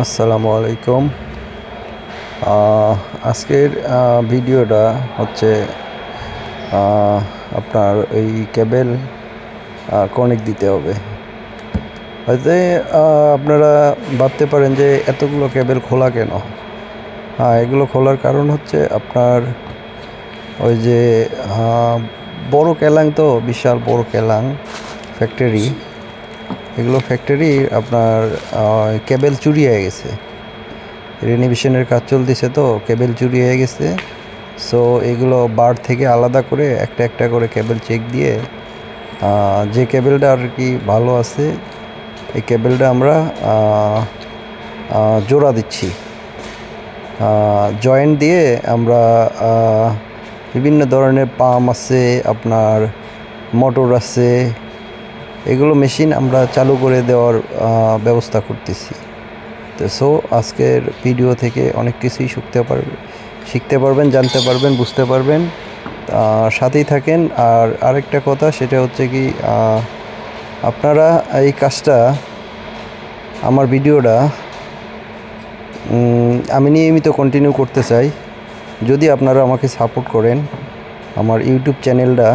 আসসালামু আলাইকুম। আজকের ভিডিওটা হচ্ছে আপনার এই কেবল কানেক্ট দিতে হবে। হয়তো আপনারা ভাবতে পারেন যে এতগুলো কেবল খোলা কেন। এগুলো খোলার কারণ হচ্ছে আপনার ওই যে বড় কেলাং, তো বিশাল বড় কেলাং ফ্যাক্টরি, এগুলো ফ্যাক্টরি আপনার কেবল চুরি হয়ে গেছে। রেনোভেশনের কাজ চলতেছে, তো কেবল চুরি হয়ে গেছে। সো এগুলো বার থেকে আলাদা করে একটা একটা করে কেবল চেক দিয়ে যে কেবলটা আর কি ভালো আছে এই কেবলটা আমরা জোড়া দিচ্ছি। জয়েন্ট দিয়ে আমরা বিভিন্ন ধরনের পাম্প আছে, আপনার মোটর আছে, এগুলো মেশিন আমরা চালু করে দেওয়ার ব্যবস্থা করতেছি। তো সো আজকের ভিডিও থেকে অনেক কিছুই শিখতে পারবেন, জানতে পারবেন, বুঝতে পারবেন। সাথেই থাকেন। আর আরেকটা কথা, সেটা হচ্ছে কি, আপনারা এই কাজটা, আমার ভিডিওটা আমি নিয়মিত কন্টিনিউ করতে চাই। যদি আপনারা আমাকে সাপোর্ট করেন, আমার ইউটিউব চ্যানেলটা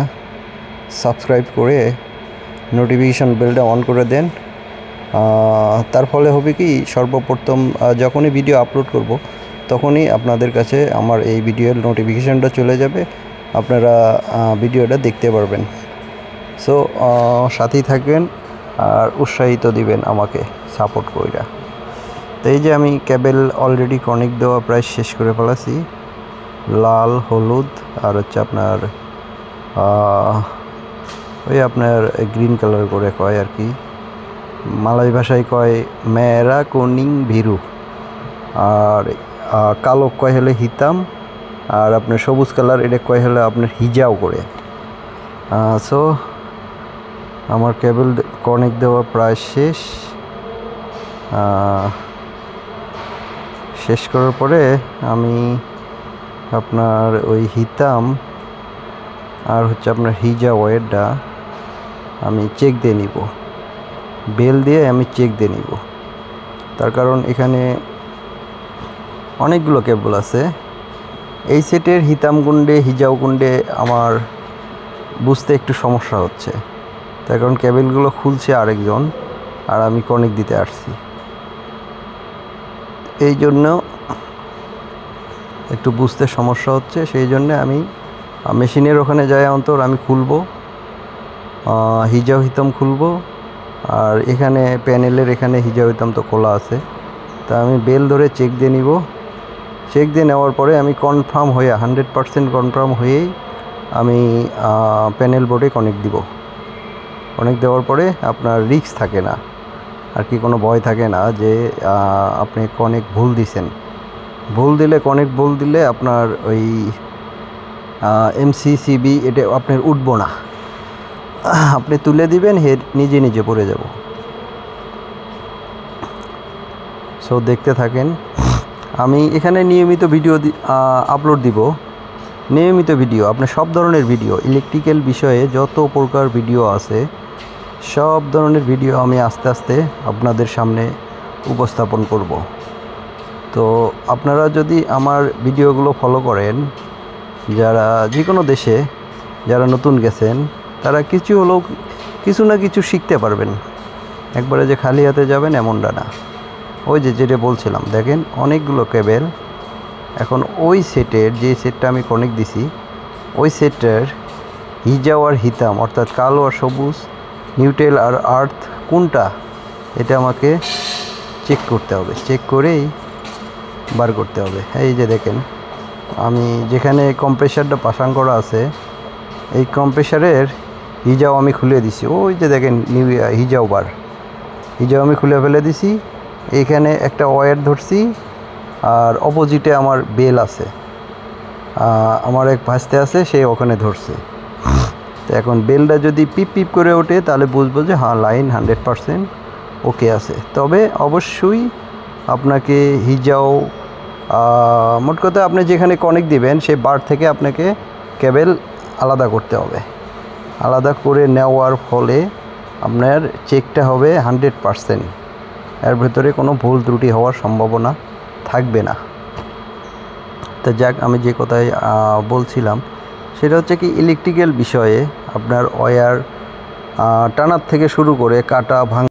সাবস্ক্রাইব করে নোটিফিকেশান বেলটা অন করে দেন। তার ফলে হবে কি, সর্বপ্রথম যখনই ভিডিও আপলোড করব তখনই আপনাদের কাছে আমার এই ভিডিওর নোটিফিকেশানটা চলে যাবে, আপনারা ভিডিওটা দেখতে পারবেন। সো সাথেই থাকবেন আর উৎসাহিত দিবেন আমাকে সাপোর্ট কইরা। তো এই যে আমি কেবল অলরেডি কানেক্ট দেওয়া প্রায় শেষ করে ফেলাছি। লাল, হলুদ আর হচ্ছে আপনার ওই আপনার গ্রিন কালার করে কয় আর কি, মালয় ভাষায় কয় মেরা কোনিং ভিরু, আর কালো কয় হলে হিতাম, আর আপনার সবুজ কালার এটা কয় হলে আপনার হিজাও করে। সো আমার কেবল কানেক্ট দেওয়া প্রায় শেষ করার পরে আমি আপনার ওই হিতাম আর হচ্ছে আপনার হিজা ওয়েরটা আমি চেক দিয়ে নিব, বেল দিয়ে আমি চেক দিয়ে নিব। তার কারণ এখানে অনেকগুলো কেবল আছে। এই সেটের হিতাম গুন্ডে, হিজাও গুন্ডে আমার বুঝতে একটু সমস্যা হচ্ছে, তার কারণ কেবলগুলো খুলছে আরেকজন আর আমি কানেক্ট দিতে আসছি। এই জন্য একটু বুঝতে সমস্যা হচ্ছে, সেই জন্য আমি মেশিনের ওখানে যাই অন্তর আমি খুলবো, হিজাও হিতাম খুলবো। আর এখানে প্যানেলের এখানে হিজাও হিতাম তো খোলা আছে, তা আমি বেল ধরে চেক দিয়ে নিব। চেক দিয়ে নেওয়ার পরে আমি কনফার্ম হয়ে 100% কনফার্ম হয়েই আমি প্যানেল বোর্ডে কানেক্ট দিব। কানেক্ট দেওয়ার পরে আপনার রিস্ক থাকে না আর কি, কোনো ভয় থাকে না যে আপনি কানেক্ট ভুল দিছেন। ভুল দিলে আপনার ওই MCCB এটা আপনার উঠবো না, আপনি তুলে দিবেন, হেড নিজে নিজে পড়ে যাব। সো দেখতে থাকেন। আমি এখানে নিয়মিত ভিডিও আপলোড দিব, নিয়মিত ভিডিও, আপনার সব ধরনের ভিডিও, ইলেকট্রিক্যাল বিষয়ে যত প্রকার ভিডিও আছে সব ধরনের ভিডিও আমি আস্তে আস্তে আপনাদের সামনে উপস্থাপন করব। তো আপনারা যদি আমার ভিডিওগুলো ফলো করেন, যারা যে কোনো দেশে যারা নতুন গেছেন, তারা কিছু না কিছু শিখতে পারবেন। একবারে যে খালি হাতে যাবেন এমনটা না। ওই যেটা বলছিলাম, দেখেন অনেকগুলো কেবল এখন ওই সেটের, যে সেটটা আমি কানেক্ট দিছি ওই সেটটার হিজাও আর হিতাম, অর্থাৎ কালো আর সবুজ, নিউট্রাল আর আর্থ কোনটা, এটা আমাকে চেক করতে হবে। চেক করেই বার করতে হবে। এই যে দেখেন, আমি যেখানে কম্প্রেসারটা পাসাং করা আছে, এই কম্প্রেসারের হিজাও আমি খুলে দিছি। ওই যে দেখেন হিজাও আমি খুলে ফেলে দিছি। এইখানে একটা ওয়্যার ধরছি, আর অপোজিটে আমার বেল আছে, আমার এক ভাঁজতে আছে, সে ওখানে ধরছে। তো এখন বেলটা যদি পিপ পিপ করে ওঠে তাহলে বুঝবো যে হ্যাঁ, লাইন 100% ওকে আছে। তবে অবশ্যই আপনাকে হিজাও, মোট কথা আপনি যেখানে কানেক্ট দিবেন সেই বার থেকে আপনাকে কেবল আলাদা করতে হবে। আলাদা করে নেওয়ার ফলে আপনার চেকটা হবে 100%। এর ভেতরে কোনো ভুল ত্রুটি হওয়ার সম্ভাবনা থাকবে না। তো যাক, আমি যে কথায় বলছিলাম সেটা হচ্ছে কি, ইলেকট্রিক্যাল বিষয়ে আপনার ওয়্যার টানার থেকে শুরু করে কাটা ভাঙা